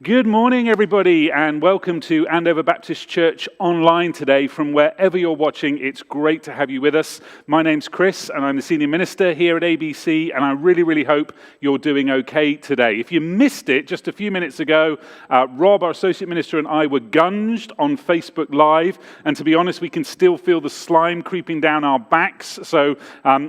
Good morning, everybody, and welcome to Andover Baptist Church online today from wherever you're watching. It's great to have you with us. My name's Chris, and I'm the senior minister here at ABC, and I really hope you're doing okay today. If you missed it just a few minutes ago, Rob, our associate minister, and I were gunged on Facebook Live, and to be honest, we can still feel the slime creeping down our backs, so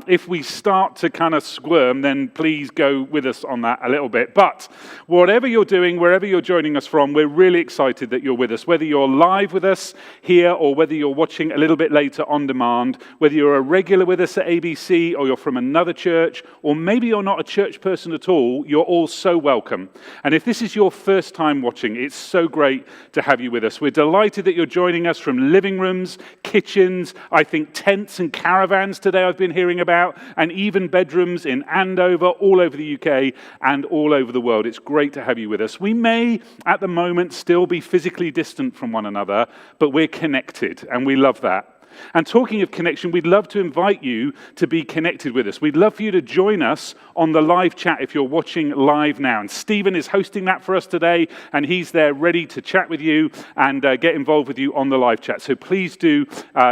if we start to kind of squirm, then please go with us on that a little bit. But whatever you're doing, wherever you're joining us from, we're really excited that you're with us. Whether you're live with us here or whether you're watching a little bit later on demand, whether you're a regular with us at ABC or you're from another church, or maybe you're not a church person at all, you're all so welcome. And if this is your first time watching, it's so great to have you with us. We're delighted that you're joining us from living rooms, kitchens, I think tents and caravans today I've been hearing about, and even bedrooms in Andover, all over the UK and all over the world. It's great to have you with us. We may at the moment still be physically distant from one another, but we're connected, and we love that. And talking of connection, we'd love to invite you to be connected with us. We'd love for you to join us on the live chat if you're watching live now. And Stephen is hosting that for us today, and he's there ready to chat with you and get involved with you on the live chat. So please do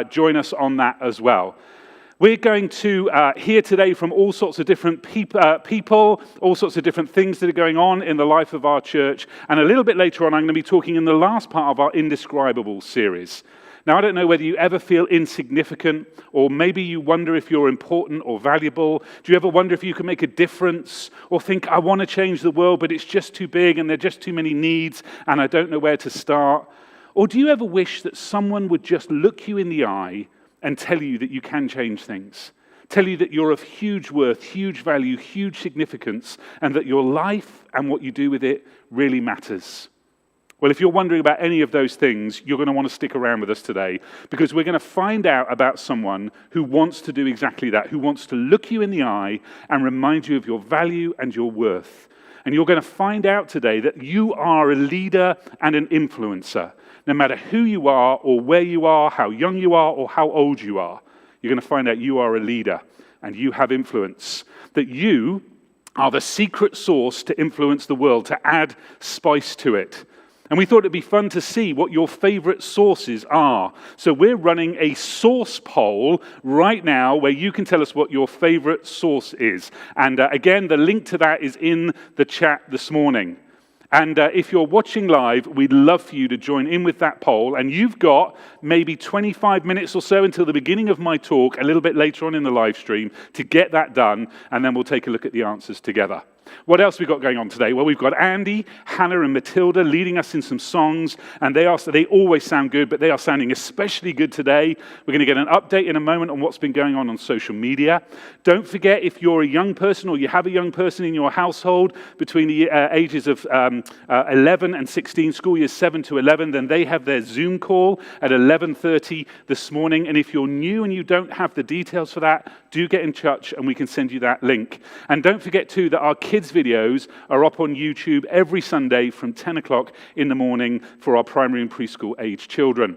join us on that as well. We're going to hear today from all sorts of different people, all sorts of different things that are going on in the life of our church. And a little bit later on, I'm going to be talking in the last part of our Indescribable series. Now, I don't know whether you ever feel insignificant, or maybe you wonder if you're important or valuable. Do you ever wonder if you can make a difference, or think, I want to change the world, but it's just too big and there are just too many needs, and I don't know where to start? Or do you ever wish that someone would just look you in the eye and tell you that you can change things, tell you that you're of huge worth, huge value, huge significance, and that your life and what you do with it really matters? Well, if you're wondering about any of those things, you're going to want to stick around with us today, because we're going to find out about someone who wants to do exactly that, who wants to look you in the eye and remind you of your value and your worth. And you're going to find out today that you are a leader and an influencer. No matter who you are or where you are, how young you are or how old you are, you're going to find out you are a leader and you have influence. That you are the secret sauce to influence the world, to add spice to it. And we thought it'd be fun to see what your favorite sauces are. So we're running a sauce poll right now where you can tell us what your favorite sauce is. And again, the link to that is in the chat this morning. And if you're watching live, we'd love for you to join in with that poll. And you've got maybe 25 minutes or so until the beginning of my talk, a little bit later on in the live stream, to get that done. And then we'll take a look at the answers together. What else have we got going on today? Well, we've got Andy, Hannah, and Matilda leading us in some songs, and they always sound good, but they are sounding especially good today. We're going to get an update in a moment on what's been going on social media. Don't forget, if you're a young person or you have a young person in your household between the ages of 11 and 16, school years 7 to 11, then they have their Zoom call at 11:30 this morning. And if you're new and you don't have the details for that, do get in touch and we can send you that link. And don't forget, too, that our kids' videos are up on YouTube every Sunday from 10 o'clock in the morning for our primary and preschool age children.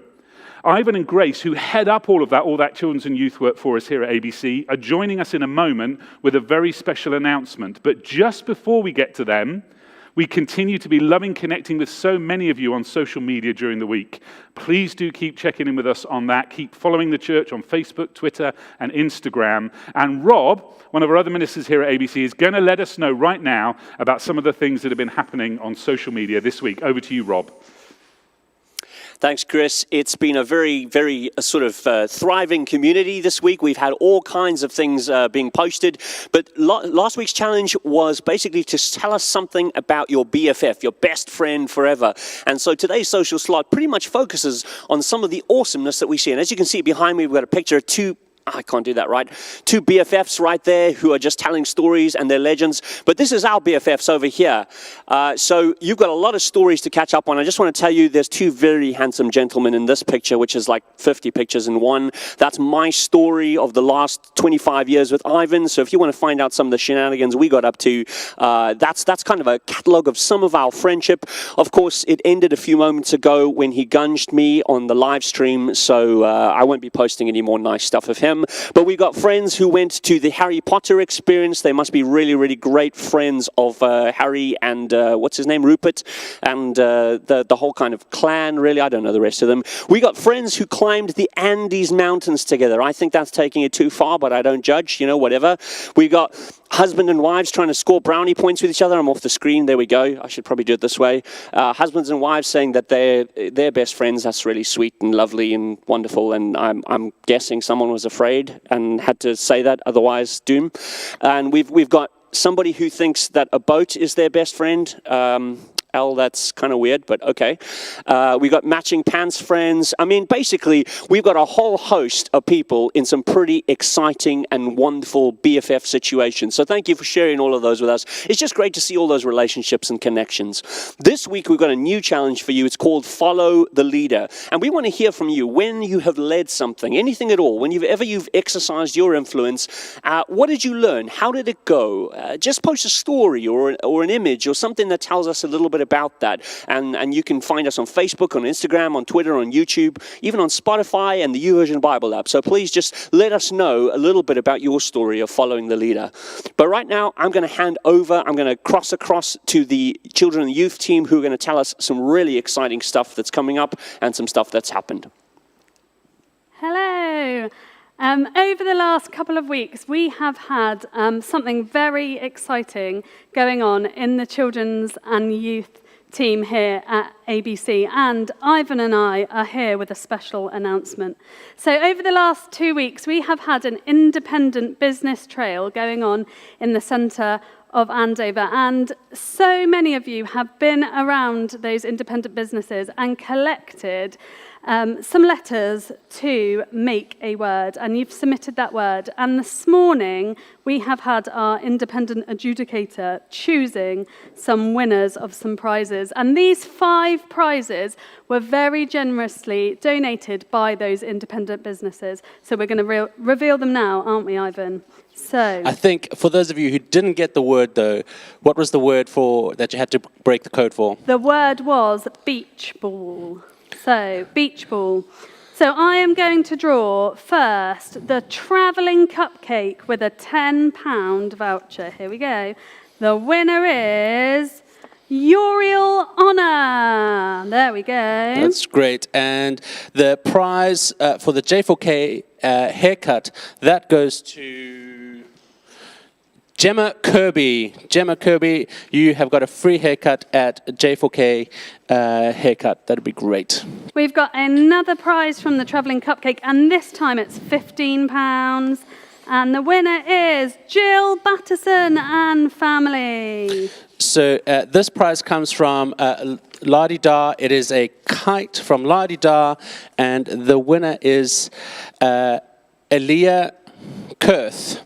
Ivan and Grace, who head up all that children's and youth work for us here at ABC, are joining us in a moment with a very special announcement. But just before we get to them, we continue to be loving connecting with so many of you on social media during the week. Please do keep checking in with us on that. Keep following the church on Facebook, Twitter, and Instagram. And Rob, one of our other ministers here at ABC, is going to let us know right now about some of the things that have been happening on social media this week. Over to you, Rob. Thanks, Chris. It's been a very sort of thriving community this week. We've had all kinds of things being posted. But last week's challenge was basically to tell us something about your BFF, your best friend forever. And so today's social slot pretty much focuses on some of the awesomeness that we see. And as you can see behind me, we've got a picture of I can't do that right. Two BFFs right there who are just telling stories and they're legends. But this is our BFFs over here. So you've got a lot of stories to catch up on. I just want to tell you there's two very handsome gentlemen in this picture, which is like 50 pictures in one. That's my story of the last 25 years with Ivan. So if you want to find out some of the shenanigans we got up to, that's kind of a catalogue of some of our friendship. Of course, it ended a few moments ago when he gunged me on the live stream. So I won't be posting any more nice stuff of him. them. But we got friends who went to the Harry Potter experience. They must be really, really great friends of Harry and what's his name, Rupert, and the whole kind of clan, really. I don't know the rest of them. We got friends who climbed the Andes Mountains together. I think that's taking it too far, but I don't judge, you know, whatever. We got husband and wives trying to score brownie points with each other. I'm off the screen. There we go. I should probably do it this way. Husbands and wives saying that they're best friends. That's really sweet and lovely and wonderful. And I'm guessing someone was afraid and had to say that, otherwise doom. And we've got somebody who thinks that a boat is their best friend. That's kind of weird, but okay. We got matching pants friends. I mean, basically, we've got a whole host of people in some pretty exciting and wonderful BFF situations. So thank you for sharing all of those with us. It's just great to see all those relationships and connections. This week, we've got a new challenge for you. It's called Follow the Leader. And we want to hear from you when you have led something, anything at all, when you've exercised your influence. What did you learn? How did it go? Just post a story or an image or something that tells us a little bit about that. And you can find us on Facebook, on Instagram, on Twitter, on YouTube, even on Spotify and the YouVersion Bible app. So please just let us know a little bit about your story of following the leader. But right now, I'm going to hand over. I'm going to cross across to the children and youth team who are going to tell us some really exciting stuff that's coming up and some stuff that's happened. Hello. Over the last couple of weeks, we have had something very exciting going on in the children's and youth team here at ABC, and Ivan and I are here with a special announcement. So over the last 2 weeks, we have had an independent business trail going on in the centre of Andover, and so many of you have been around those independent businesses and collected some letters to make a word, and you've submitted that word. And this morning, we have had our independent adjudicator choosing some winners of some prizes. And these 5 prizes were very generously donated by those independent businesses. So we're going to reveal them now, aren't we, Ivan? So I think for those of you who didn't get the word, though, what was the word for that you had to break the code for? the word was beach ball. So, beach ball. So I am going to draw first the travelling cupcake with a £10 voucher. Here we go. The winner is Uriel Honor. There we go. That's great. And the prize for the J4K haircut, that goes to Gemma Kirby. Gemma Kirby, you have got a free haircut at J4K haircut. That'd be great. We've got another prize from the travelling cupcake, and this time it's £15. And the winner is Jill Batterson and family. So this prize comes from La-di-da. It is a kite from La-di-da, and the winner is Elia Kurth.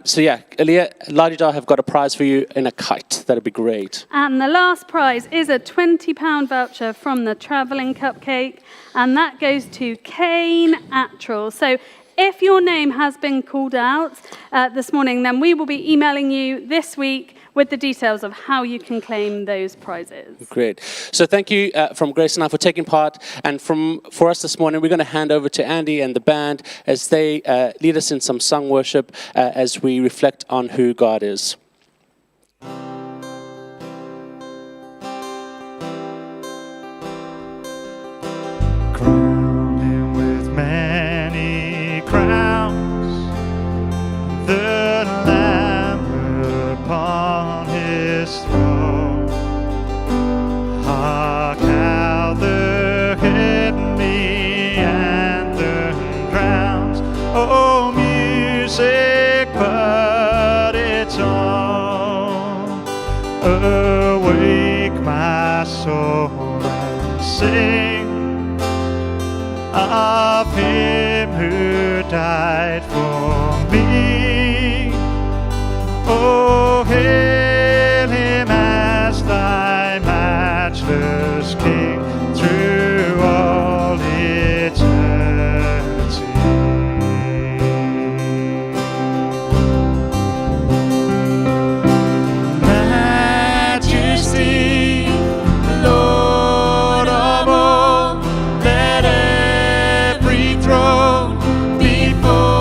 So yeah, Elia, La-di-da have got a prize for you in a kite. That'd be great. And the last prize is a £20 voucher from the travelling cupcake, and that goes to Kane Attrell. So if your name has been called out this morning, then we will be emailing you this week with the details of how you can claim those prizes. Great. So thank you from Grace and I for taking part. And for us this morning, we're going to hand over to Andy and the band as they lead us in some sung worship as we reflect on who God is. Crown him with many crowns, the Lamb upon his throne. Hark how the heavenly anthem drowns, oh music but its own. Awake my soul and sing of him who died for me. Oh, hail him as thy matchless King through all eternity. Majesty, Lord of all, let every throne before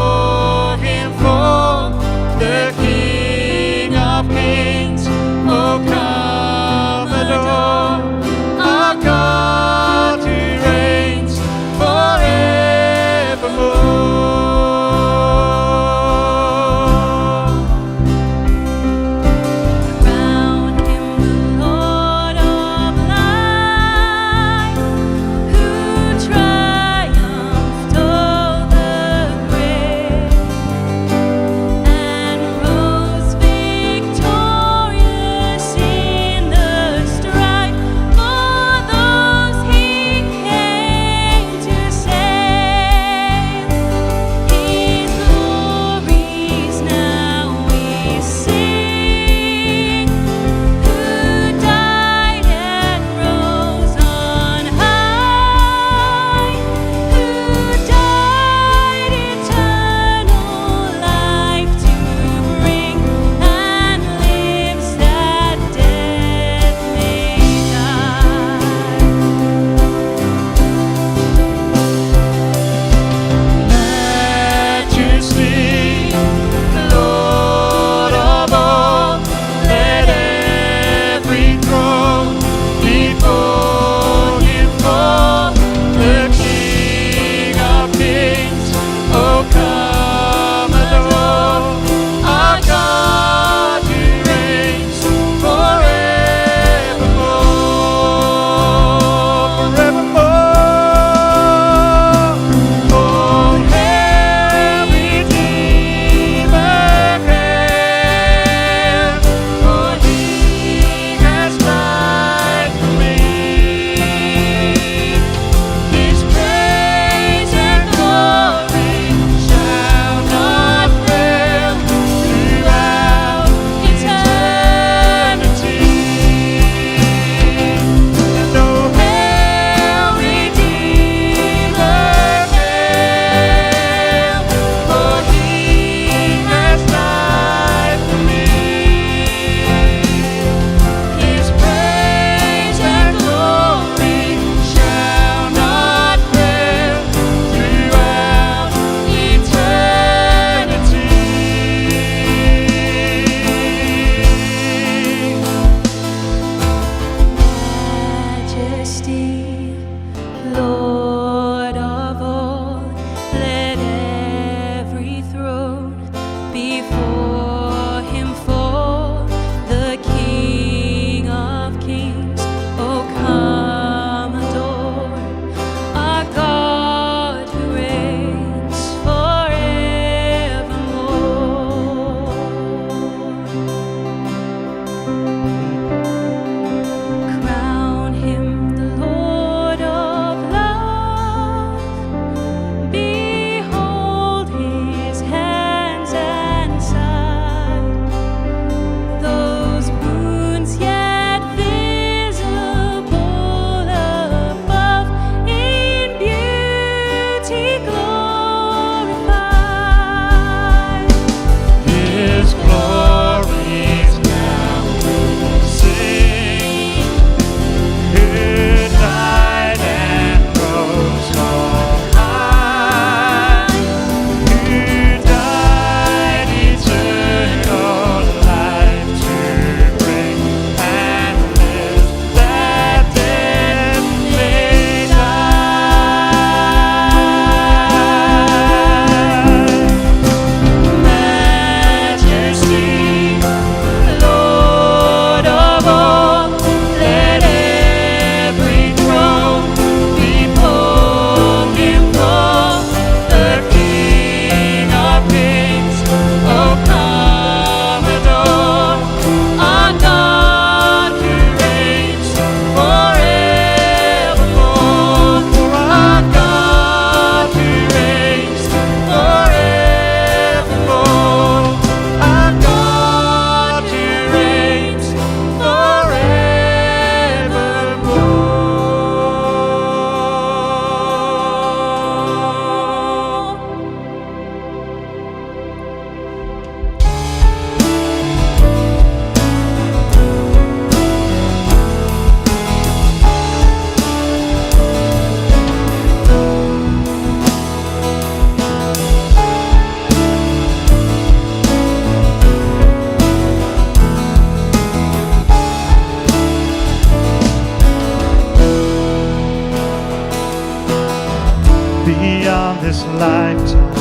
this lifetime.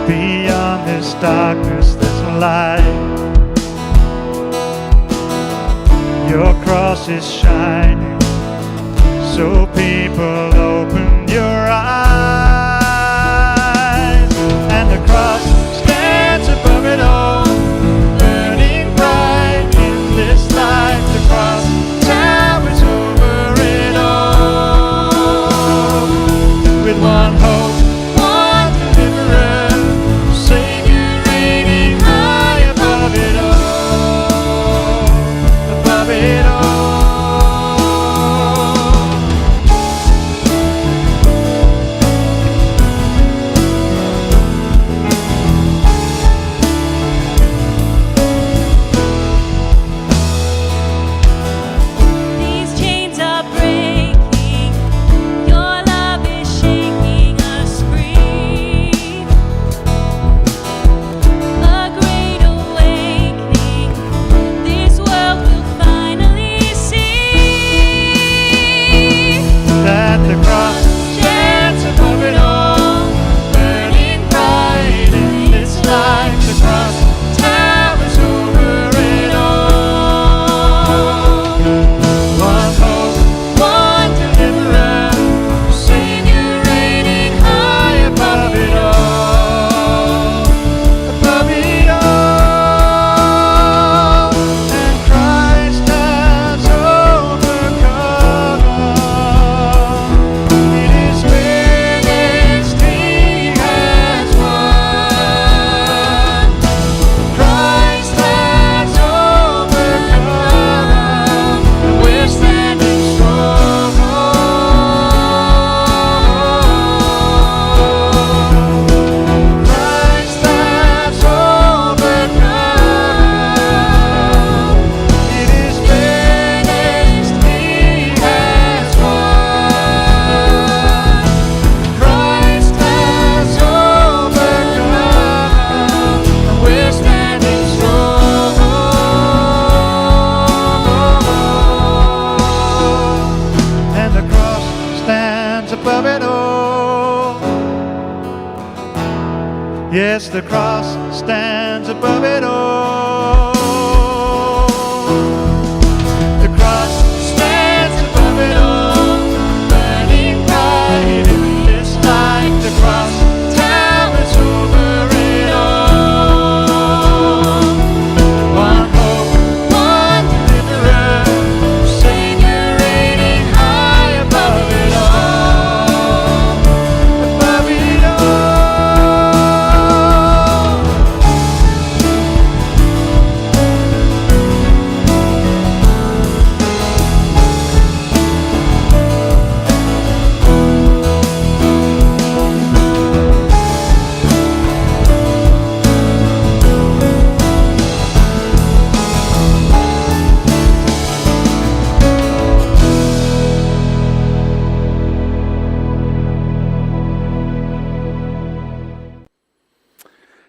Beyond this darkness, there's light. Your cross is shining, so people open your eyes. And the cross stands above it all, burning bright in this light. The cross towers over it all. With one hope, one deliverer, Savior reigning high above it all, above it all. These chains are breaking, your love is shaking us free. A great awakening, this world will finally see That the cross stands above it all, burning bright in this light. The cross towers over it all. One hope, one deliverer, Savior reigning high above it all, above it all. And Christ has overcome. It is finished, He has won. Christ has overcome, and we're standing strong. Christ has overcome. It is finished, He has won. Christ has overcome, and we're standing strong. And the cross stands above it all. Yes, the cross stands above it all. The cross stands above it all, burning bright in this light. The cross towers over it all. One hope, one deliverer, Savior reigning high above it all, above it all.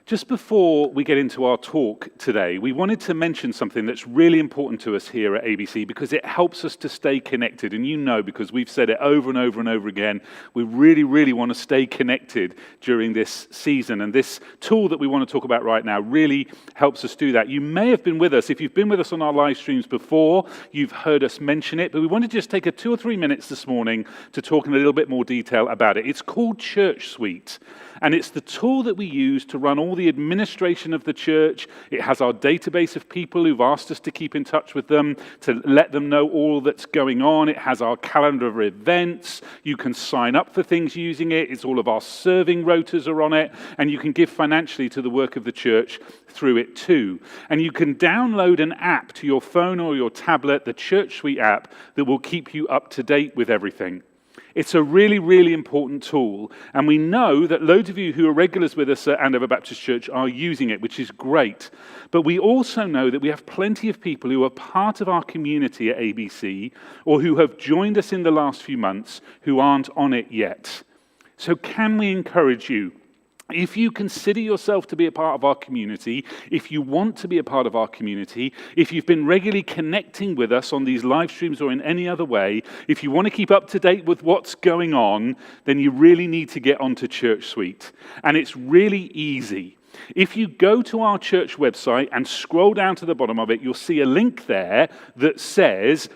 Just before we get into our talk today, we wanted to mention something that's really important to us here at ABC because it helps us to stay connected. And you know, because we've said it over and over and over again, we really, really want to stay connected during this season. And this tool that we want to talk about right now really helps us do that. You may have been with us. If you've been with us on our live streams before, you've heard us mention it. But we wanted to just take 2 or 3 minutes this morning to talk in a little bit more detail about it. It's called Church Suite. And it's the tool that we use to run all the administration of the church. It has our database of people who've asked us to keep in touch with them, to let them know all that's going on. It has our calendar of events. You can sign up for things using it. It's all of our serving rotas are on it. And you can give financially to the work of the church through it too. And you can download an app to your phone or your tablet, the Church Suite app, that will keep you up to date with everything. It's a really, really important tool, and we know that loads of you who are regulars with us at Andover Baptist Church are using it, which is great. But we also know that we have plenty of people who are part of our community at ABC, or who have joined us in the last few months, who aren't on it yet. So can we encourage you If you consider yourself to be a part of our community, if you want to be a part of our community, if you've been regularly connecting with us on these live streams or in any other way, if you want to keep up to date with what's going on, then you really need to get onto Church Suite. And it's really easy. If you go to our church website and scroll down to the bottom of it, you'll see a link there that says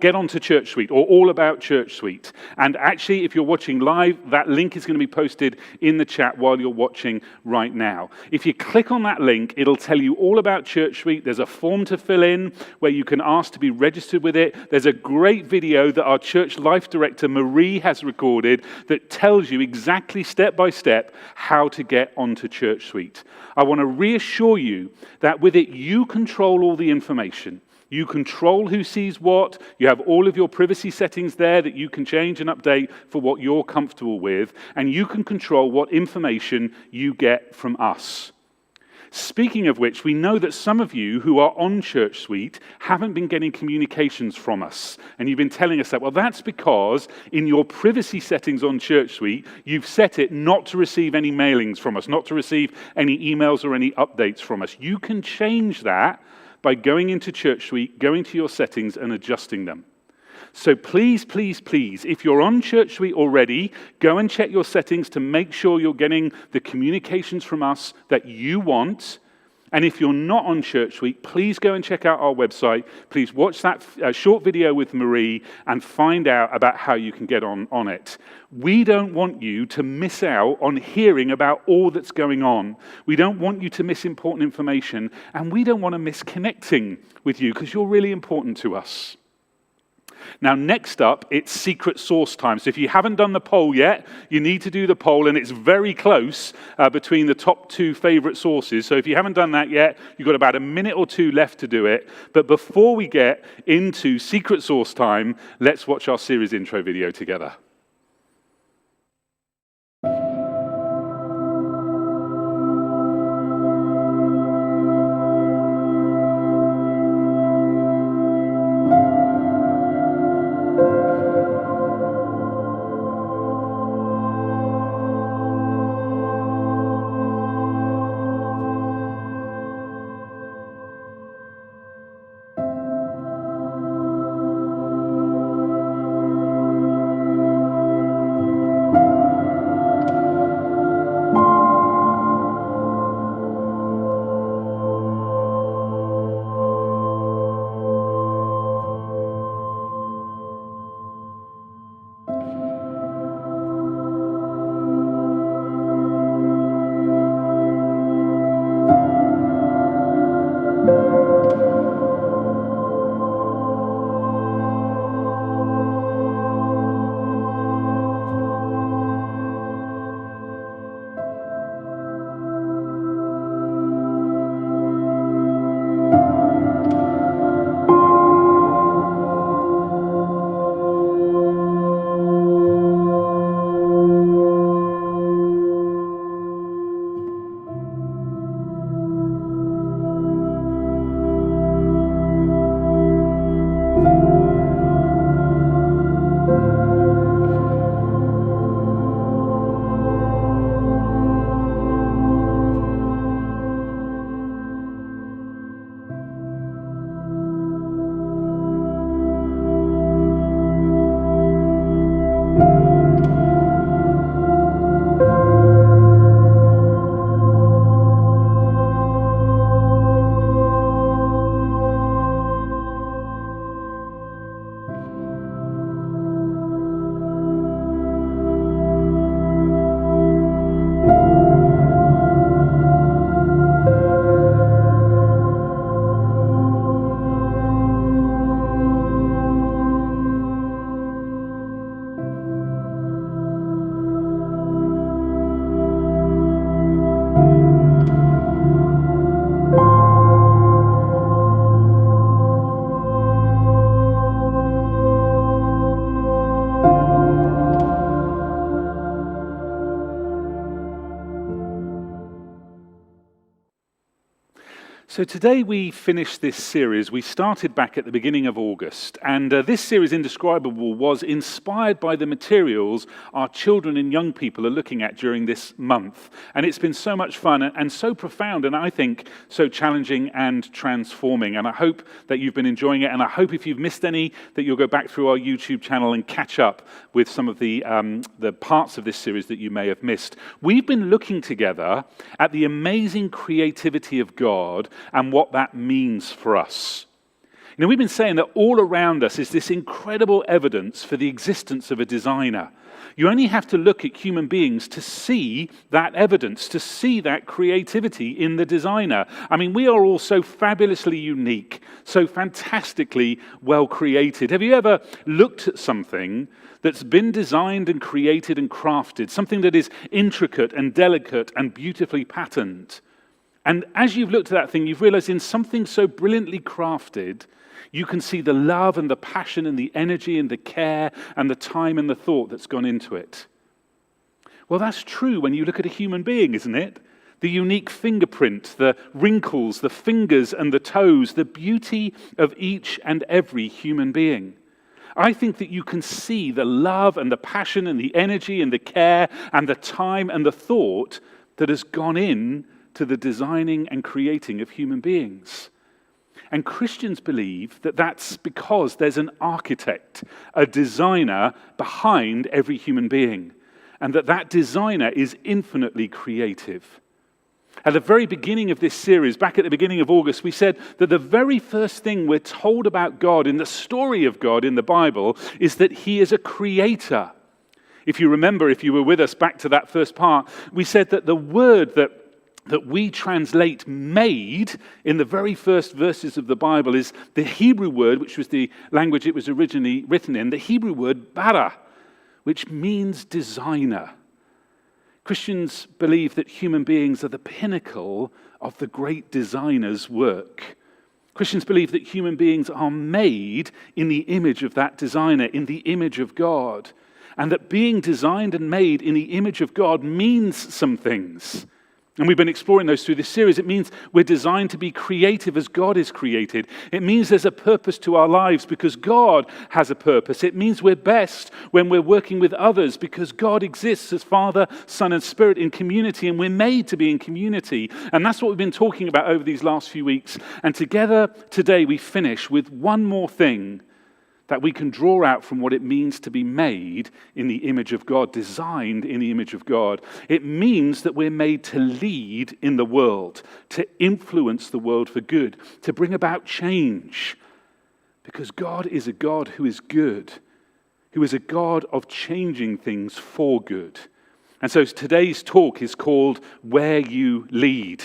get onto Church Suite, or all about Church Suite. And actually, if you're watching live, that link is going to be posted in the chat while you're watching right now. If you click on that link, it'll tell you all about Church Suite. There's a form to fill in where you can ask to be registered with it. There's a great video that our church life director, Marie, has recorded that tells you exactly step by step how to get onto Church Suite. I want to reassure you that with it, you control all the information. You control who sees what. You have all of your privacy settings there that you can change and update for what you're comfortable with. And you can control what information you get from us. Speaking of which, we know that some of you who are on Church Suite haven't been getting communications from us. And you've been telling us that, well, that's because in your privacy settings on Church Suite, you've set it not to receive any mailings from us, not to receive any emails or any updates from us. You can change that by going into Church Suite, going to your settings and adjusting them. So please, please, please, if you're on Church Suite already, go and check your settings to make sure you're getting the communications from us that you want. And if you're not on Church Suite, please go and check out our website. Please watch that short video with Marie and find out about how you can get on it. We don't want you to miss out on hearing about all that's going on. We don't want you to miss important information, and we don't want to miss connecting with you because you're really important to us. Now, next up, it's secret source time. So if you haven't done the poll yet, you need to do the poll, and it's very close between the top two favorite sources. So if you haven't done that yet, you've got about a minute or two left to do it. But before we get into secret source time, let's watch our series intro video together. So today we finish this series. We started back at the beginning of August, and this series, Indescribable, was inspired by the materials our children and young people are looking at during this month. And it's been so much fun and so profound, and I think so challenging and transforming. And I hope that you've been enjoying it, and I hope if you've missed any, that you'll go back through our YouTube channel and catch up with some of the parts of this series that you may have missed. We've been looking together at the amazing creativity of God and what that means for us. You know, we've been saying that all around us is this incredible evidence for the existence of a designer. You only have to look at human beings to see that evidence, to see that creativity in the designer. I mean, we are all so fabulously unique, so fantastically well created. Have you ever looked at something that's been designed and created and crafted, something that is intricate and delicate and beautifully patterned? And as you've looked at that thing, you've realized in something so brilliantly crafted, you can see the love and the passion and the energy and the care and the time and the thought that's gone into it. Well, that's true when you look at a human being, isn't it? The unique fingerprint, the wrinkles, the fingers and the toes, the beauty of each and every human being. I think that you can see the love and the passion and the energy and the care and the time and the thought that has gone in to the designing and creating of human beings. And Christians believe that that's because there's an architect, a designer behind every human being, and that designer is infinitely creative. At the very beginning of this series, back at the beginning of August, we said that the very first thing we're told about God in the story of God in the Bible is that he is a creator. If you remember, if you were with us back to that first part, we said that the word that we translate made in the very first verses of the Bible is the Hebrew word, which was the language it was originally written in, the Hebrew word bara, which means designer. Christians believe that human beings are the pinnacle of the great designer's work. Christians believe that human beings are made in the image of that designer, in the image of God, and that being designed and made in the image of God means some things. And we've been exploring those through this series. It means we're designed to be creative as God is created. It means there's a purpose to our lives because God has a purpose. It means we're best when we're working with others because God exists as Father, Son, and Spirit in community, and we're made to be in community. And that's what we've been talking about over these last few weeks. And together today we finish with one more thing that we can draw out from what it means to be made in the image of God, designed in the image of God. It means that we're made to lead in the world, to influence the world for good, to bring about change. Because God is a God who is good, who is a God of changing things for good. And so today's talk is called Where You Lead.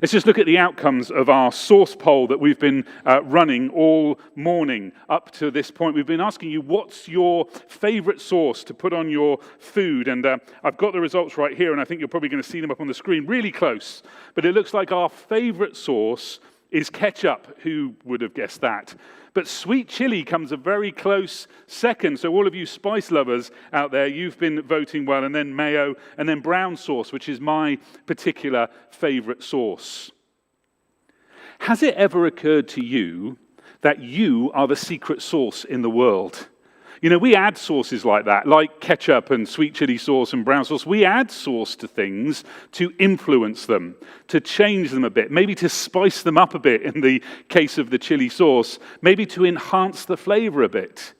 Let's just look at the outcomes of our source poll that we've been running all morning up to this point. We've been asking you, what's your favorite sauce to put on your food? And I've got the results right here, and I think you're probably going to see them up on the screen really close. But it looks like our favorite sauce is ketchup. Who would have guessed that? But sweet chili comes a very close second. So all of you spice lovers out there, you've been voting well. And then mayo, and then brown sauce, which is my particular favorite sauce. Has it ever occurred to you that you are the secret sauce in the world? You know, we add sauces like that, like ketchup and sweet chili sauce and brown sauce. We add sauce to things to influence them, to change them a bit, maybe to spice them up a bit in the case of the chili sauce, maybe to enhance the flavor a bit.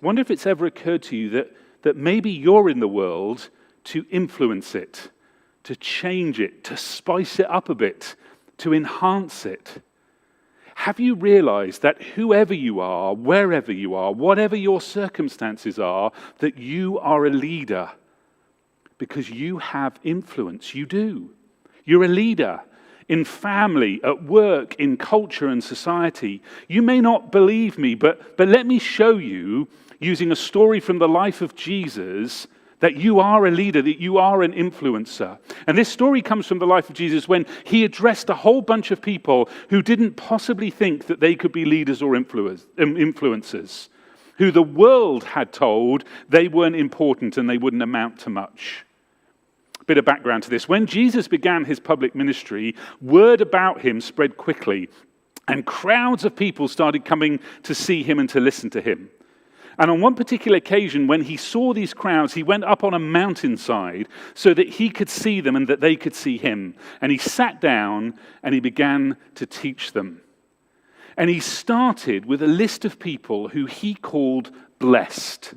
I wonder if it's ever occurred to you that maybe you're in the world to influence it, to change it, to spice it up a bit, to enhance it. Have you realized that whoever you are, wherever you are, whatever your circumstances are, that you are a leader? Because you have influence. You do. You're a leader in family, at work, in culture and society. You may not believe me, but let me show you, using a story from the life of Jesus, that you are a leader, that you are an influencer. And this story comes from the life of Jesus when he addressed a whole bunch of people who didn't possibly think that they could be leaders or influencers, who the world had told they weren't important and they wouldn't amount to much. Bit of background to this. When Jesus began his public ministry, word about him spread quickly, and crowds of people started coming to see him and to listen to him. And on one particular occasion, when he saw these crowds, he went up on a mountainside so that he could see them and that they could see him. And he sat down and he began to teach them. And he started with a list of people who he called blessed.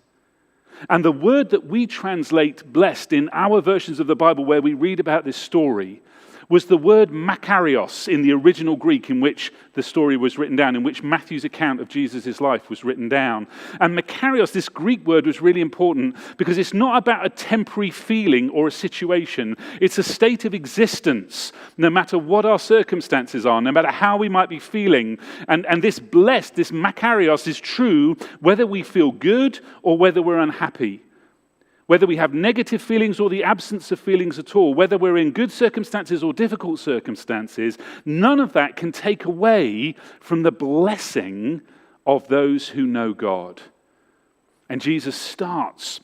And the word that we translate blessed in our versions of the Bible where we read about this story was the word makarios in the original Greek in which the story was written down, in which Matthew's account of Jesus' life was written down. And makarios, this Greek word, was really important because it's not about a temporary feeling or a situation. It's a state of existence, no matter what our circumstances are, no matter how we might be feeling. And this blessed, this makarios is true whether we feel good or whether we're unhappy. Whether we have negative feelings or the absence of feelings at all, whether we're in good circumstances or difficult circumstances, none of that can take away from the blessing of those who know God. And Jesus starts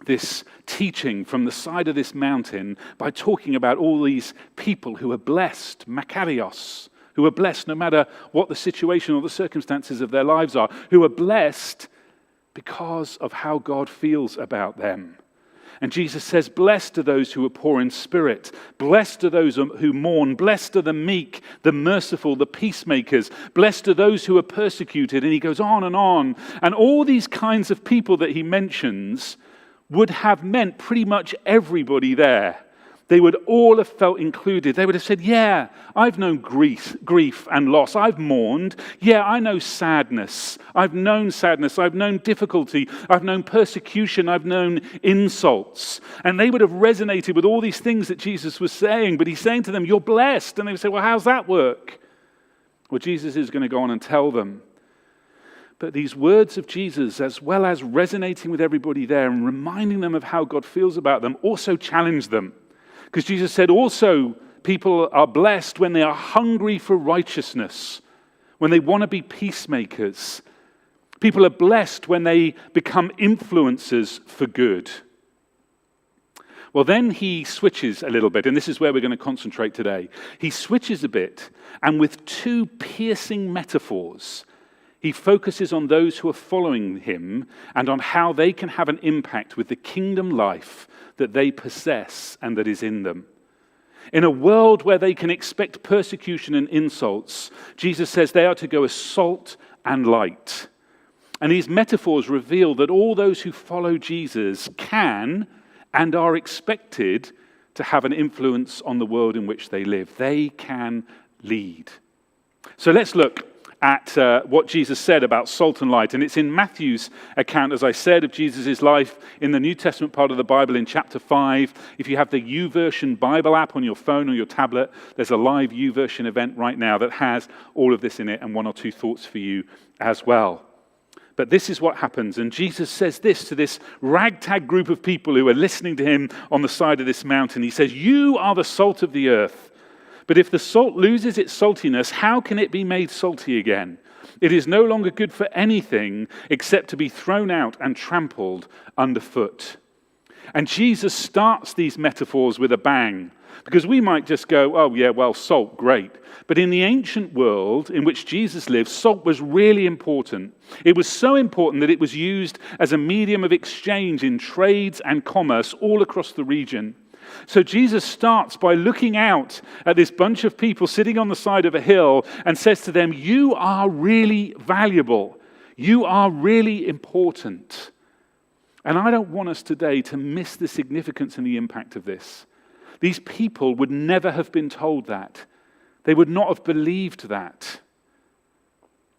this teaching from the side of this mountain by talking about all these people who are blessed, makarios, who are blessed no matter what the situation or the circumstances of their lives are, who are blessed because of how God feels about them. And Jesus says, blessed are those who are poor in spirit, blessed are those who mourn, blessed are the meek, the merciful, the peacemakers, blessed are those who are persecuted. And he goes on. And all these kinds of people that he mentions would have meant pretty much everybody there. They would all have felt included. They would have said, yeah, I've known grief and loss. I've mourned. Yeah, I know sadness. I've known difficulty. I've known persecution. I've known insults. And they would have resonated with all these things that Jesus was saying. But he's saying to them, you're blessed. And they would say, well, how's that work? Well, Jesus is going to go on and tell them. But these words of Jesus, as well as resonating with everybody there and reminding them of how God feels about them, also challenge them. Because Jesus said also people are blessed when they are hungry for righteousness, when they want to be peacemakers. People are blessed when they become influencers for good. Well, then he switches a little bit, and this is where we're going to concentrate today. He switches a bit, and with two piercing metaphors, he focuses on those who are following him and on how they can have an impact with the kingdom life that they possess and that is in them. In a world where they can expect persecution and insults, Jesus says they are to go as salt and light. And these metaphors reveal that all those who follow Jesus can and are expected to have an influence on the world in which they live. They can lead. So let's look at what Jesus said about salt and light. And it's in Matthew's account, as I said, of Jesus' life in the New Testament part of the Bible in chapter 5. If you have the YouVersion Bible app on your phone or your tablet, there's a live YouVersion event right now that has all of this in it and one or two thoughts for you as well. But this is what happens. And Jesus says this to this ragtag group of people who are listening to him on the side of this mountain. He says, you are the salt of the earth. But if the salt loses its saltiness, how can it be made salty again? It is no longer good for anything except to be thrown out and trampled underfoot. And Jesus starts these metaphors with a bang, because we might just go, oh yeah, well, salt, great. But in the ancient world in which Jesus lived, salt was really important. It was so important that it was used as a medium of exchange in trades and commerce all across the region. So Jesus starts by looking out at this bunch of people sitting on the side of a hill and says to them, you are really valuable. You are really important. And I don't want us today to miss the significance and the impact of this. These people would never have been told that. They would not have believed that.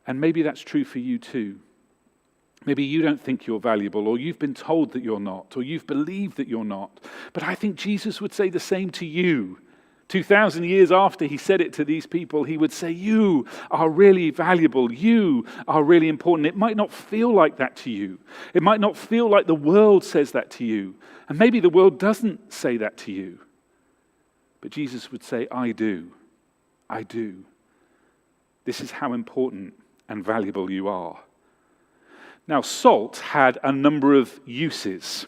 And maybe that's true for you too. Maybe you don't think you're valuable, or you've been told that you're not, or you've believed that you're not. But I think Jesus would say the same to you. 2,000 years after he said it to these people, he would say, you are really valuable. You are really important. It might not feel like that to you. It might not feel like the world says that to you. And maybe the world doesn't say that to you. But Jesus would say, I do. I do. This is how important and valuable you are. Now, salt had a number of uses.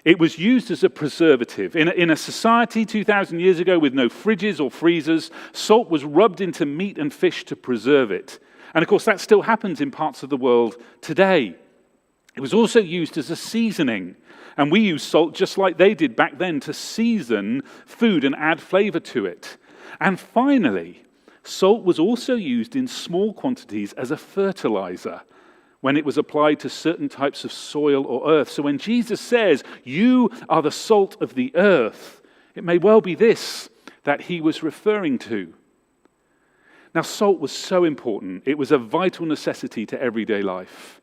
It was used as a preservative. In a society 2,000 years ago with no fridges or freezers, salt was rubbed into meat and fish to preserve it. And of course, that still happens in parts of the world today. It was also used as a seasoning. And we use salt just like they did back then to season food and add flavor to it. And finally, salt was also used in small quantities as a fertilizer when it was applied to certain types of soil or earth. So when Jesus says, "You are the salt of the earth," it may well be this that he was referring to. Now, salt was so important. It was a vital necessity to everyday life.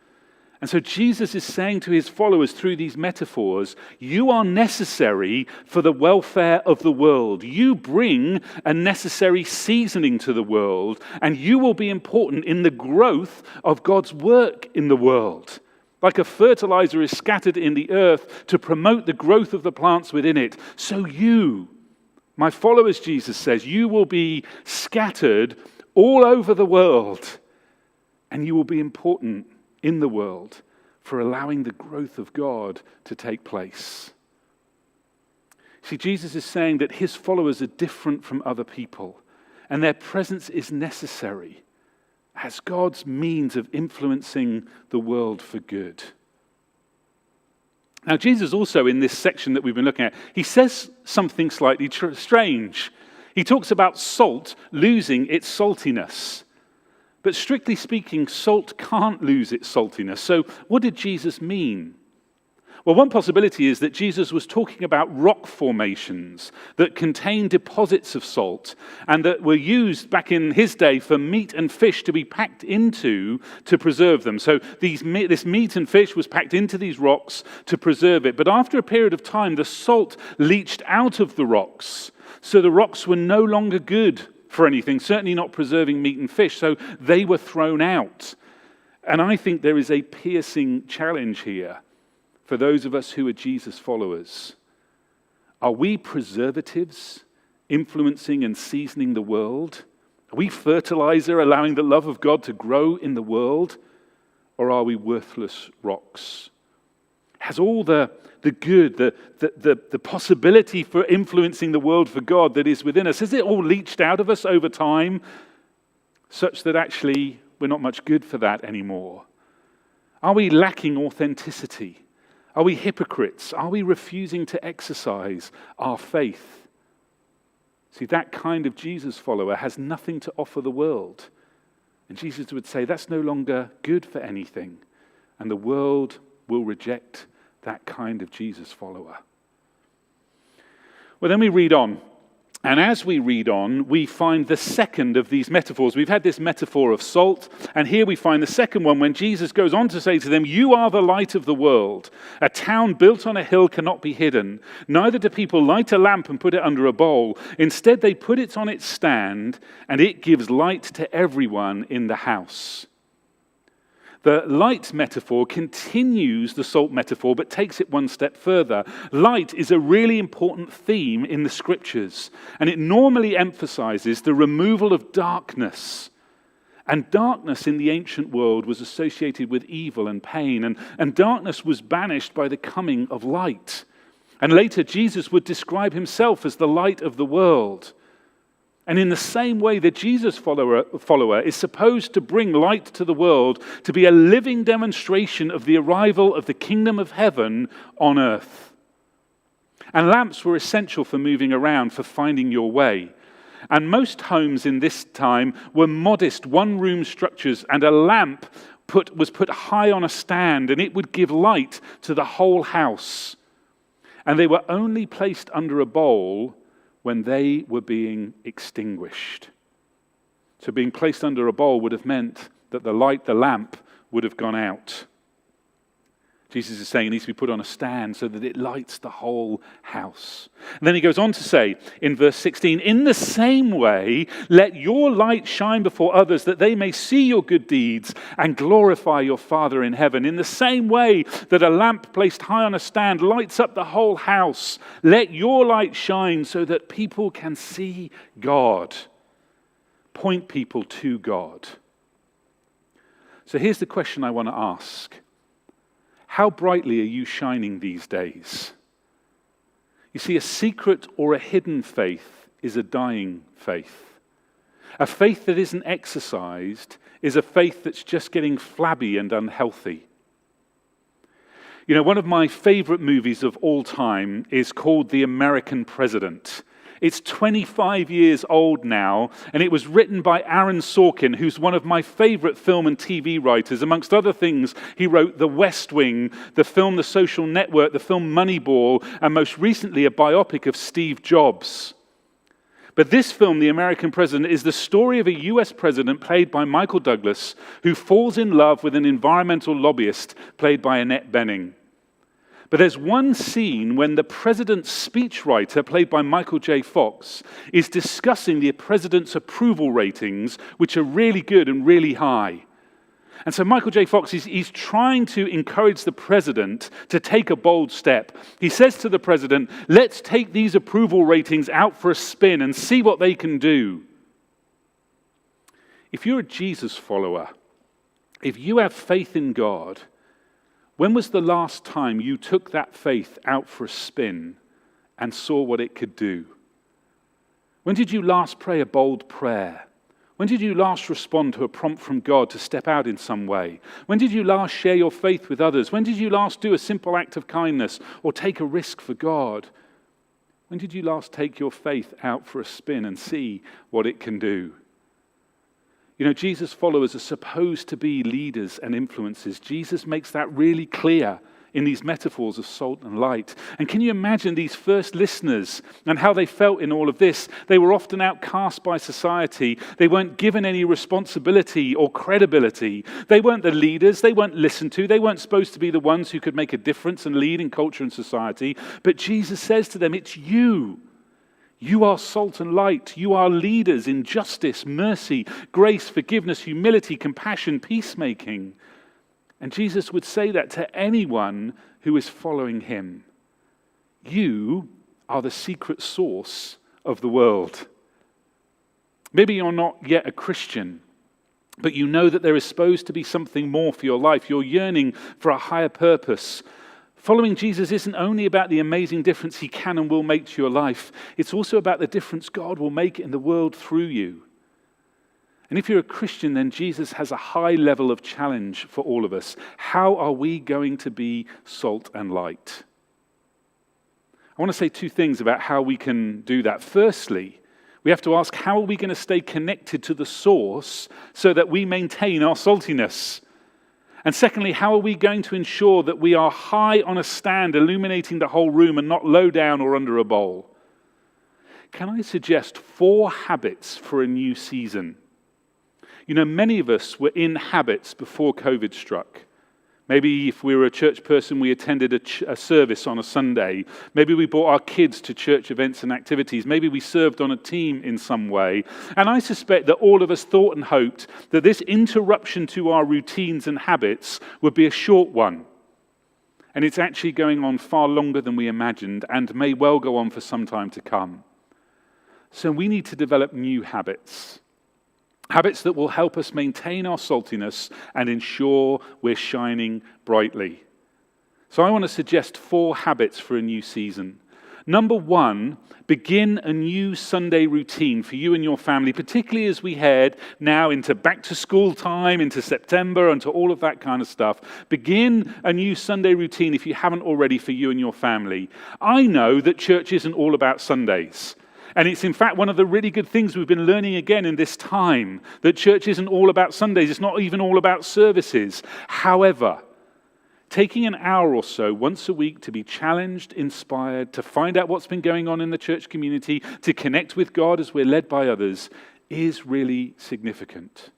And so Jesus is saying to his followers through these metaphors, you are necessary for the welfare of the world. You bring a necessary seasoning to the world, and you will be important in the growth of God's work in the world. Like a fertilizer is scattered in the earth to promote the growth of the plants within it, so you, my followers, Jesus says, you will be scattered all over the world, and you will be important in the world for allowing the growth of God to take place. See, Jesus is saying that his followers are different from other people, and their presence is necessary as God's means of influencing the world for good. Now, Jesus also, in this section that we've been looking at, he says something slightly strange. He talks about salt losing its saltiness. But strictly speaking, salt can't lose its saltiness. So what did Jesus mean? Well, one possibility is that Jesus was talking about rock formations that contain deposits of salt and that were used back in his day for meat and fish to be packed into to preserve them. So this meat and fish was packed into these rocks to preserve it. But after a period of time, the salt leached out of the rocks. So the rocks were no longer good for anything, certainly not preserving meat and fish, so they were thrown out. And I think there is a piercing challenge here for those of us who are Jesus followers. Are we preservatives influencing and seasoning the world? Are we fertilizer allowing the love of God to grow in the world? Or are we worthless rocks? Has all the good, the possibility for influencing the world for God that is within us, has it all leached out of us over time such that actually we're not much good for that anymore? Are we lacking authenticity? Are we hypocrites? Are we refusing to exercise our faith? See, that kind of Jesus follower has nothing to offer the world. And Jesus would say that's no longer good for anything. And the world will reject that kind of Jesus follower. Well, then we read on. And as we read on, we find the second of these metaphors. We've had this metaphor of salt, and here we find the second one when Jesus goes on to say to them, you are the light of the world. A town built on a hill cannot be hidden. Neither do people light a lamp and put it under a bowl. Instead, they put it on its stand, and it gives light to everyone in the house. The light metaphor continues the salt metaphor, but takes it one step further. Light is a really important theme in the scriptures, and it normally emphasizes the removal of darkness. And darkness in the ancient world was associated with evil and pain, and darkness was banished by the coming of light. And later, Jesus would describe himself as the light of the world. And in the same way, the Jesus follower is supposed to bring light to the world, to be a living demonstration of the arrival of the kingdom of heaven on earth. And lamps were essential for moving around, for finding your way. And most homes in this time were modest one-room structures, and a lamp was put high on a stand, and it would give light to the whole house. And they were only placed under a bowl when they were being extinguished. So being placed under a bowl would have meant that the lamp would have gone out. Jesus is saying it needs to be put on a stand so that it lights the whole house. And then he goes on to say in verse 16, in the same way, let your light shine before others that they may see your good deeds and glorify your Father in heaven. In the same way that a lamp placed high on a stand lights up the whole house, let your light shine so that people can see God. Point people to God. So here's the question I want to ask. How brightly are you shining these days? You see, a secret or a hidden faith is a dying faith. A faith that isn't exercised is a faith that's just getting flabby and unhealthy. You know, one of my favorite movies of all time is called The American President. It's 25 years old now, and it was written by Aaron Sorkin, who's one of my favorite film and TV writers. Amongst other things, he wrote The West Wing, the film The Social Network, the film Moneyball, and most recently a biopic of Steve Jobs. But this film, The American President, is the story of a US president played by Michael Douglas who falls in love with an environmental lobbyist played by Annette Bening. But there's one scene when the president's speechwriter, played by Michael J. Fox, is discussing the president's approval ratings, which are really good and really high. And so Michael J. Fox, he's trying to encourage the president to take a bold step. He says to the president, let's take these approval ratings out for a spin and see what they can do. If you're a Jesus follower, if you have faith in God, when was the last time you took that faith out for a spin and saw what it could do? When did you last pray a bold prayer? When did you last respond to a prompt from God to step out in some way? When did you last share your faith with others? When did you last do a simple act of kindness or take a risk for God? When did you last take your faith out for a spin and see what it can do? You know, Jesus' followers are supposed to be leaders and influencers. Jesus makes that really clear in these metaphors of salt and light. And can you imagine these first listeners and how they felt in all of this? They were often outcast by society. They weren't given any responsibility or credibility. They weren't the leaders. They weren't listened to. They weren't supposed to be the ones who could make a difference and lead in culture and society. But Jesus says to them, it's you. You are salt and light. You are leaders in justice, mercy, grace, forgiveness, humility, compassion, peacemaking. And Jesus would say that to anyone who is following him. You are the secret source of the world. Maybe you're not yet a Christian, but you know that there is supposed to be something more for your life. You're yearning for a higher purpose. Following Jesus isn't only about the amazing difference he can and will make to your life. It's also about the difference God will make in the world through you. And if you're a Christian, then Jesus has a high level of challenge for all of us. How are we going to be salt and light? I want to say two things about how we can do that. Firstly, we have to ask, how are we going to stay connected to the source so that we maintain our saltiness? And secondly, how are we going to ensure that we are high on a stand, illuminating the whole room and not low down or under a bowl? Can I suggest 4 habits for a new season? You know, many of us were in habits before COVID struck. Maybe if we were a church person, we attended a service on a Sunday. Maybe we brought our kids to church events and activities. Maybe we served on a team in some way. And I suspect that all of us thought and hoped that this interruption to our routines and habits would be a short one. And it's actually going on far longer than we imagined and may well go on for some time to come. So we need to develop new habits. Habits that will help us maintain our saltiness and ensure we're shining brightly. So I want to suggest 4 habits for a new season. Number 1, begin a new Sunday routine for you and your family, particularly as we head now into back to school time, into September, into all of that kind of stuff. Begin a new Sunday routine if you haven't already for you and your family. I know that church isn't all about Sundays. And it's in fact one of the really good things we've been learning again in this time, that church isn't all about Sundays, it's not even all about services. However, taking an hour or so once a week to be challenged, inspired, to find out what's been going on in the church community, to connect with God as we're led by others, is really significant.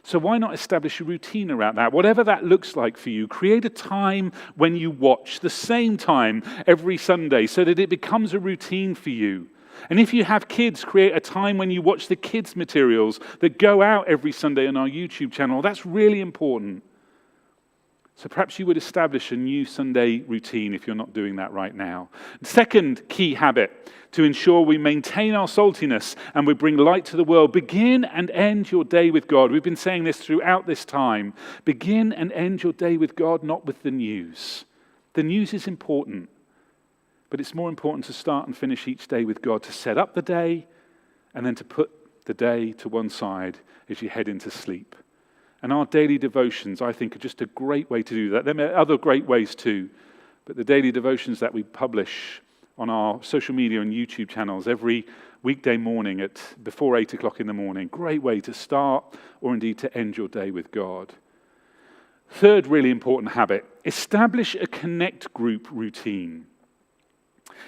So why not establish a routine around that? Whatever that looks like for you, create a time when you watch, the same time every Sunday, so that it becomes a routine for you. And if you have kids, create a time when you watch the kids' materials that go out every Sunday on our YouTube channel. That's really important. So perhaps you would establish a new Sunday routine if you're not doing that right now. Second key habit to ensure we maintain our saltiness and we bring light to the world. Begin and end your day with God. We've been saying this throughout this time. Begin and end your day with God, not with the news. The news is important. But it's more important to start and finish each day with God, to set up the day and then to put the day to one side as you head into sleep. And our daily devotions, I think, are just a great way to do that. There are other great ways too, but the daily devotions that we publish on our social media and YouTube channels every weekday morning at before 8 o'clock in the morning, great way to start or indeed to end your day with God. Third really important habit, establish a connect group routine.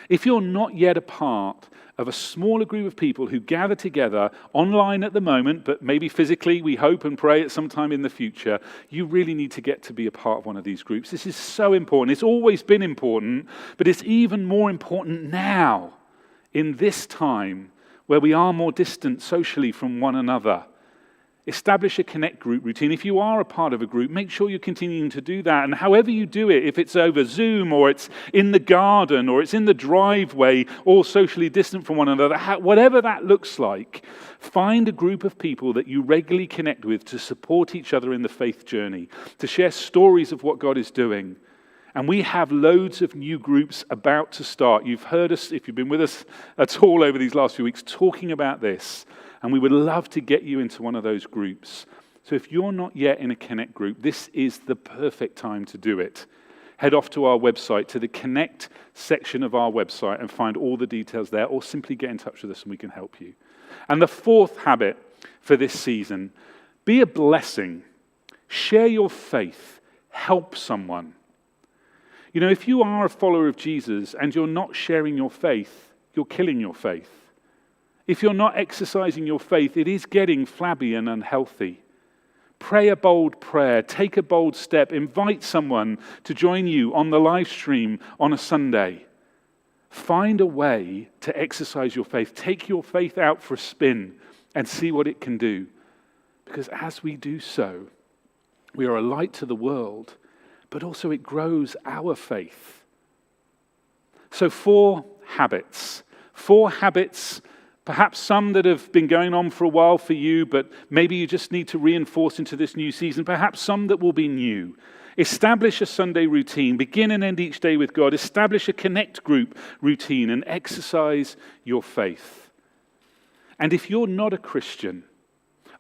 If you're not yet a part of a smaller group of people who gather together online at the moment, but maybe physically, we hope and pray at some time in the future, you really need to get to be a part of one of these groups. This is so important. It's always been important, but it's even more important now, in this time where we are more distant socially from one another. Establish a connect group routine. If you are a part of a group, make sure you're continuing to do that. And however you do it, if it's over Zoom or it's in the garden or it's in the driveway, all socially distant from one another, whatever that looks like, find a group of people that you regularly connect with to support each other in the faith journey, to share stories of what God is doing. And we have loads of new groups about to start. You've heard us, if you've been with us at all over these last few weeks, talking about this. And we would love to get you into one of those groups. So if you're not yet in a Connect group, this is the perfect time to do it. Head off to our website, to the Connect section of our website, and find all the details there, or simply get in touch with us and we can help you. And the fourth habit for this season, be a blessing. Share your faith. Help someone. You know, if you are a follower of Jesus and you're not sharing your faith, you're killing your faith. If you're not exercising your faith, it is getting flabby and unhealthy. Pray a bold prayer, take a bold step, invite someone to join you on the live stream on a Sunday. Find a way to exercise your faith. Take your faith out for a spin and see what it can do. Because as we do so, we are a light to the world, but also it grows our faith. So 4 habits. 4 habits. Perhaps some that have been going on for a while for you, but maybe you just need to reinforce into this new season. Perhaps some that will be new. Establish a Sunday routine. Begin and end each day with God. Establish a connect group routine and exercise your faith. And if you're not a Christian,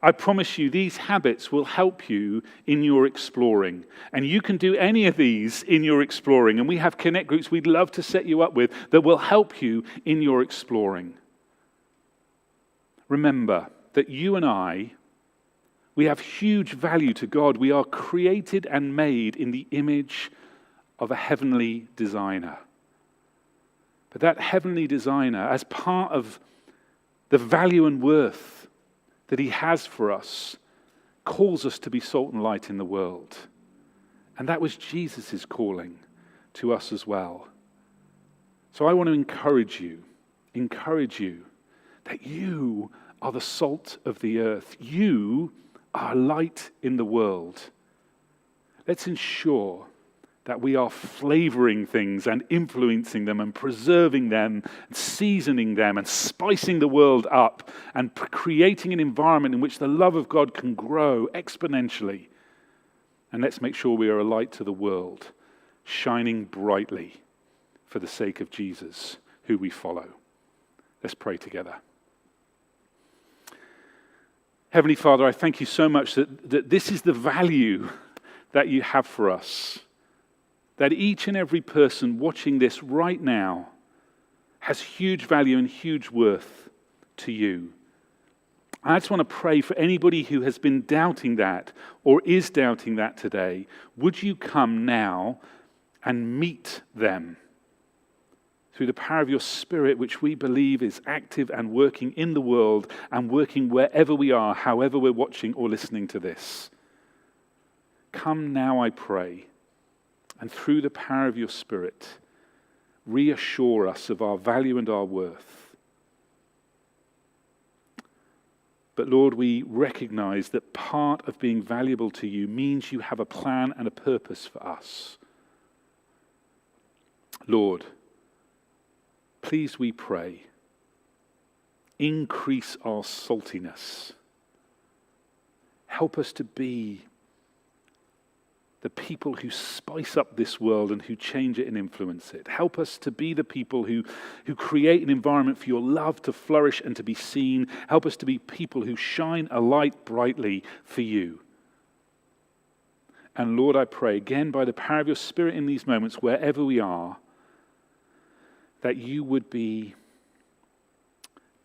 I promise you these habits will help you in your exploring. And you can do any of these in your exploring. And we have connect groups we'd love to set you up with that will help you in your exploring. Remember that you and I, we have huge value to God. We are created and made in the image of a heavenly designer. But that heavenly designer, as part of the value and worth that he has for us, calls us to be salt and light in the world. And that was Jesus' calling to us as well. So I want to encourage you that you are the salt of the earth. You are light in the world. Let's ensure that we are flavoring things and influencing them and preserving them, and seasoning them and spicing the world up and creating an environment in which the love of God can grow exponentially. And let's make sure we are a light to the world, shining brightly for the sake of Jesus, who we follow. Let's pray together. Heavenly Father, I thank you so much that this is the value that you have for us. That each and every person watching this right now has huge value and huge worth to you. I just want to pray for anybody who has been doubting that or is doubting that today. Would you come now and meet them through the power of your Spirit, which we believe is active and working in the world and working wherever we are, however we're watching or listening to this. Come now, I pray, and through the power of your Spirit, reassure us of our value and our worth. But Lord, we recognize that part of being valuable to you means you have a plan and a purpose for us. Lord, please, we pray, increase our saltiness. Help us to be the people who spice up this world and who change it and influence it. Help us to be the people who create an environment for your love to flourish and to be seen. Help us to be people who shine a light brightly for you. And Lord, I pray again by the power of your Spirit in these moments, wherever we are, that you would be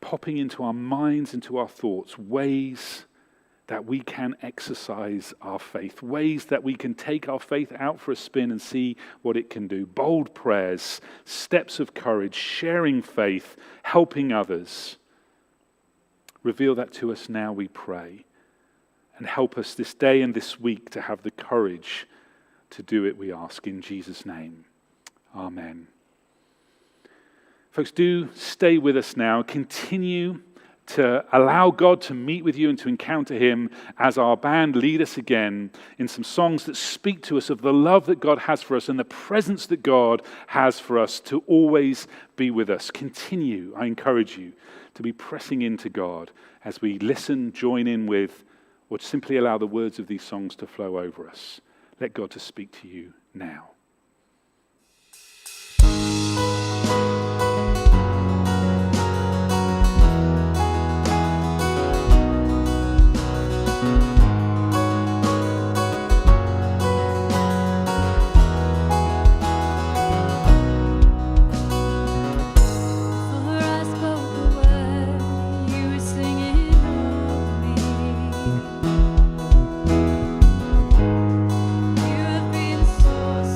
popping into our minds, into our thoughts, ways that we can exercise our faith, ways that we can take our faith out for a spin and see what it can do. Bold prayers, steps of courage, sharing faith, helping others. Reveal that to us now, we pray. And help us this day and this week to have the courage to do it, we ask in Jesus' name. Amen. Folks, do stay with us now. Continue to allow God to meet with you and to encounter him as our band lead us again in some songs that speak to us of the love that God has for us and the presence that God has for us to always be with us. Continue, I encourage you, to be pressing into God as we listen, join in with, or simply allow the words of these songs to flow over us. Let God to speak to you now. You have been so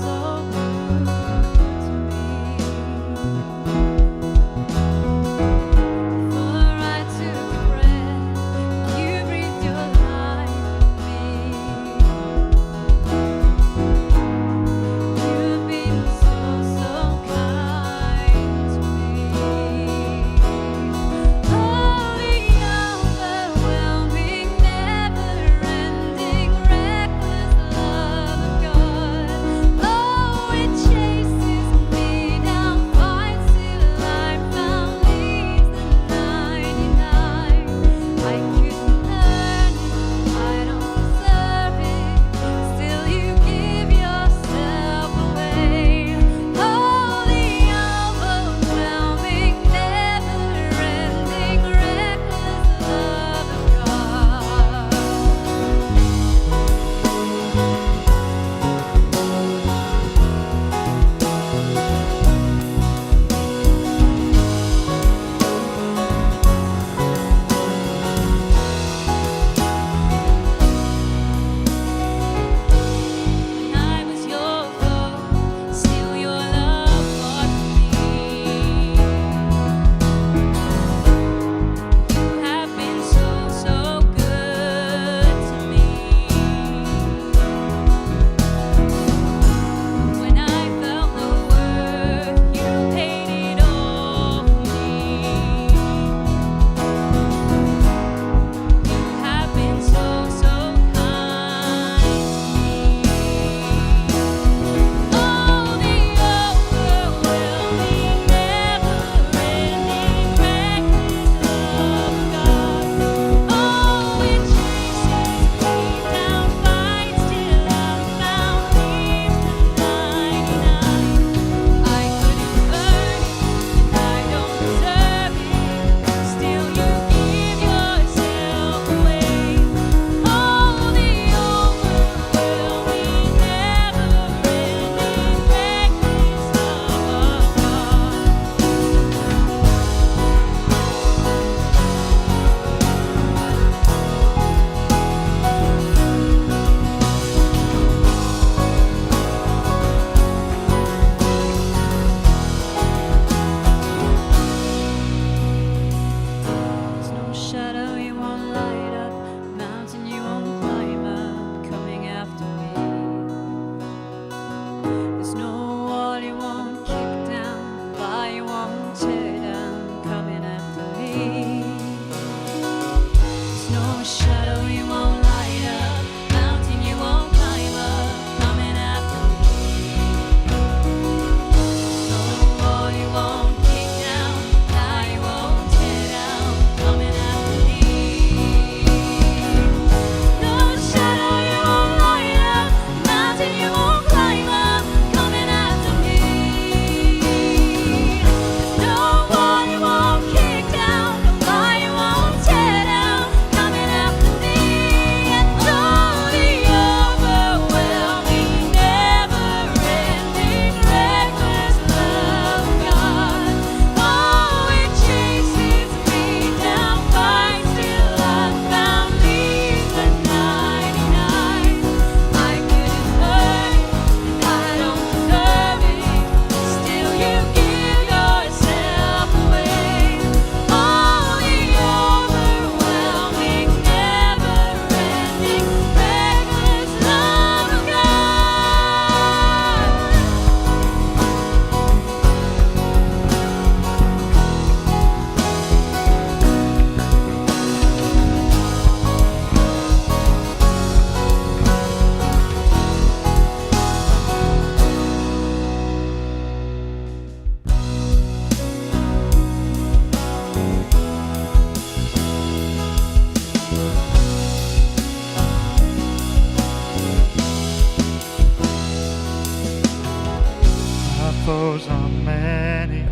foes are many,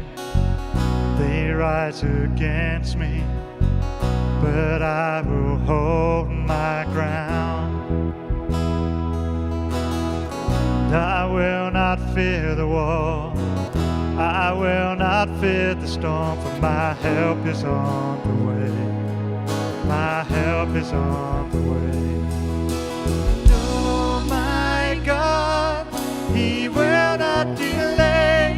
they rise against me, but I will hold my ground. I will not fear the war, I will not fear the storm, for my help is on the way. My help is on the way. Oh my God, He will not delay,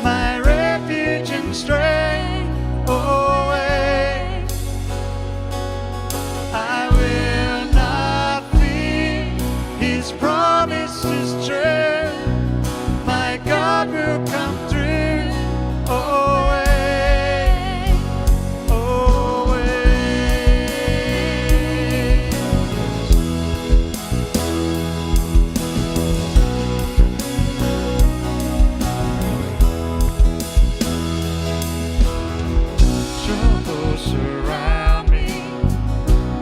my refuge and strength always. I will not fear, His promise is true, my God will come through always. Surround me,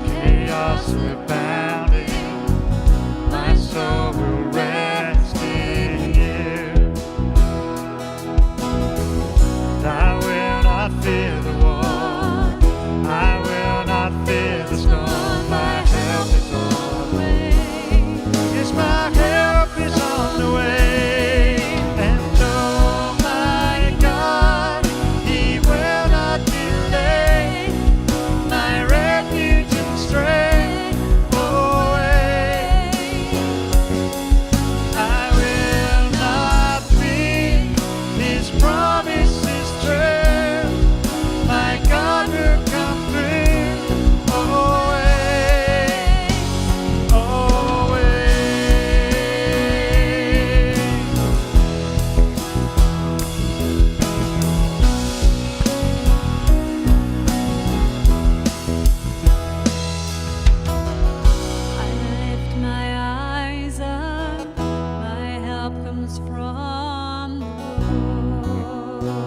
chaos abounding, my soul will rest in you. I will not fear the war, I will not fear the storm, my help is on the way. Yes, my help is on the way. And oh my God, He will not delay, my refuge and strength always. I will not fear, His promise is true, my God will come through always, always. I lift my eyes up, my help comes from the Lord.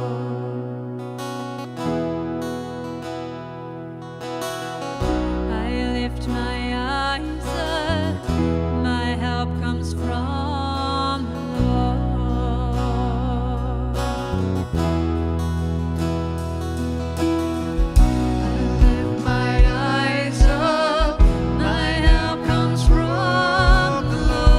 I lift my eyes up, my help comes from the Lord. My eyes up, my help comes from the Lord.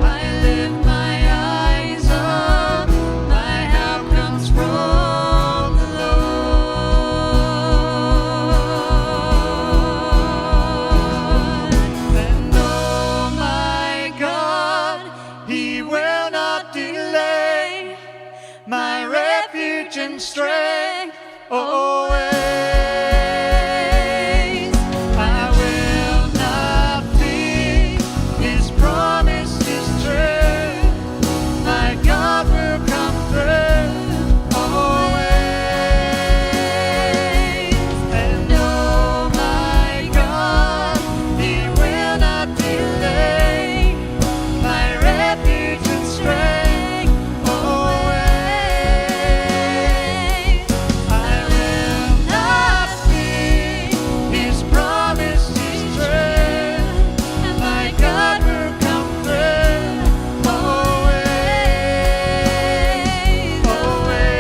I lift my eyes up, my help comes from the Lord. And oh my God, He will not delay, my refuge and strength always. I will not fear, His promise is true, my God will come through always. And oh my God, He will not delay, my refuge and strength always. I will not fear, His promise is true, my God will come through always, always.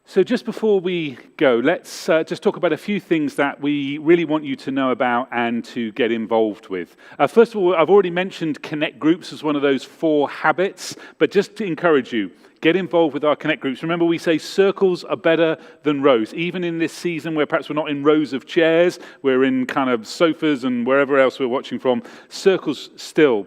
So just before we go, let's just talk about a few things that we really want you to know about and to get involved with. First of all, I've already mentioned Connect Groups as one of those 4 habits, but just to encourage you, get involved with our Connect Groups. Remember, we say circles are better than rows. Even in this season where perhaps we're not in rows of chairs, we're in kind of sofas and wherever else we're watching from, circles still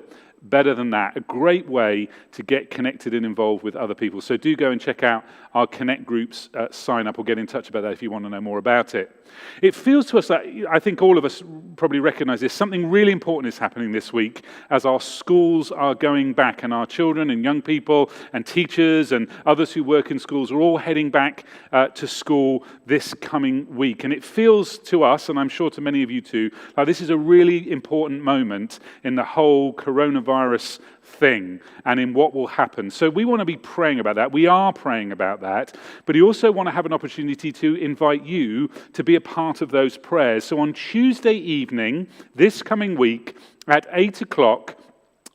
better than that. A great way to get connected and involved with other people. So do go and check out our Connect groups, sign up or get in touch about that if you want to know more about it. It feels to us that, I think all of us probably recognize this, something really important is happening this week as our schools are going back, and our children and young people and teachers and others who work in schools are all heading back to school this coming week. And it feels to us, and I'm sure to many of you too, like this is a really important moment in the whole coronavirus thing and in what will happen. So we want to be praying about that. We are praying about that, but we also want to have an opportunity to invite you to be a part of those prayers. So on Tuesday evening, this coming week at 8 o'clock,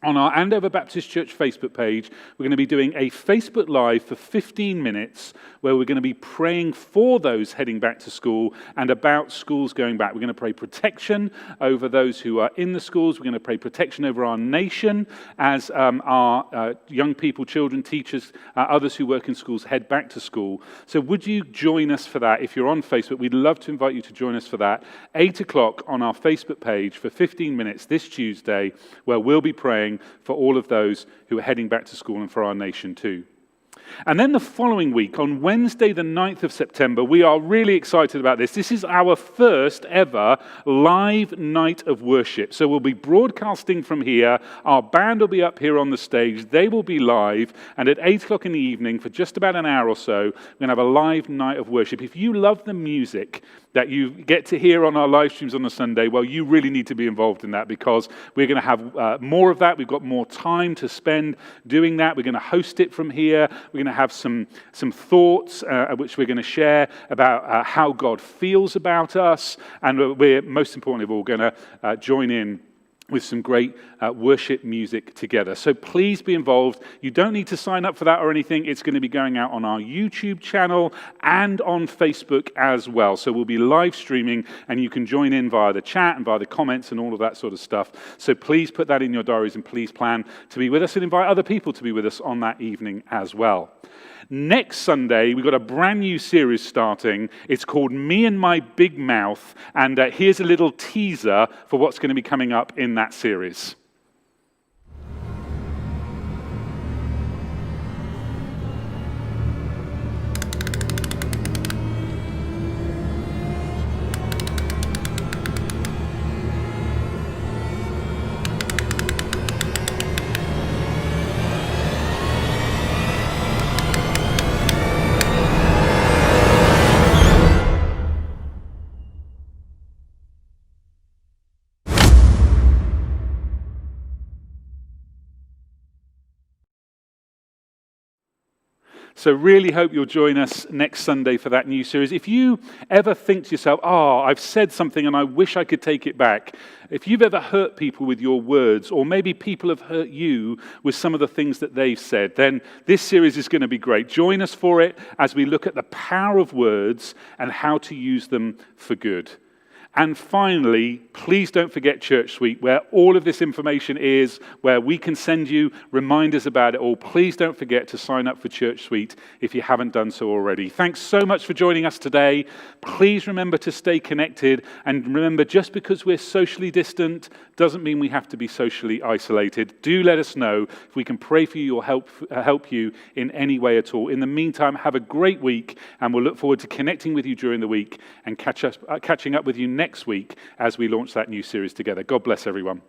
on our Andover Baptist Church Facebook page, we're going to be doing a Facebook Live for 15 minutes where we're going to be praying for those heading back to school and about schools going back. We're going to pray protection over those who are in the schools. We're going to pray protection over our nation as our young people, children, teachers, others who work in schools head back to school. So would you join us for that? If you're on Facebook, we'd love to invite you to join us for that. 8 o'clock on our Facebook page for 15 minutes this Tuesday, where we'll be praying for all of those who are heading back to school and for our nation too. And then the following week, on Wednesday, the 9th of September, we are really excited about this. This is our first ever live night of worship. So we'll be broadcasting from here. Our band will be up here on the stage. They will be live. And at 8 o'clock in the evening, for just about an hour or so, we're going to have a live night of worship. If you love the music that you get to hear on our live streams on a Sunday, well, you really need to be involved in that, because we're going to have more of that. We've got more time to spend doing that. We're going to host it from here. We're going to have some thoughts which we're going to share about how God feels about us. And we're, most importantly of all, going to join in with some great worship music together. So please be involved. You don't need to sign up for that or anything. It's going to be going out on our YouTube channel and on Facebook as well. So we'll be live streaming, and you can join in via the chat and via the comments and all of that sort of stuff. So please put that in your diaries, and please plan to be with us and invite other people to be with us on that evening as well. Next Sunday, we've got a brand new series starting. It's called Me and My Big Mouth, and here's a little teaser for what's going to be coming up in that series. So really hope you'll join us next Sunday for that new series. If you ever think to yourself, I've said something and I wish I could take it back. If you've ever hurt people with your words, or maybe people have hurt you with some of the things that they've said, then this series is going to be great. Join us for it as we look at the power of words and how to use them for good. And finally, please don't forget Church Suite, where all of this information is, where we can send you reminders about it all. Please don't forget to sign up for Church Suite if you haven't done so already. Thanks so much for joining us today. Please remember to stay connected, and remember, just because we're socially distant doesn't mean we have to be socially isolated. Do let us know if we can pray for you or help you in any way at all. In the meantime, have a great week, and we'll look forward to connecting with you during the week and catching up with you next week as we launch that new series together. God bless everyone.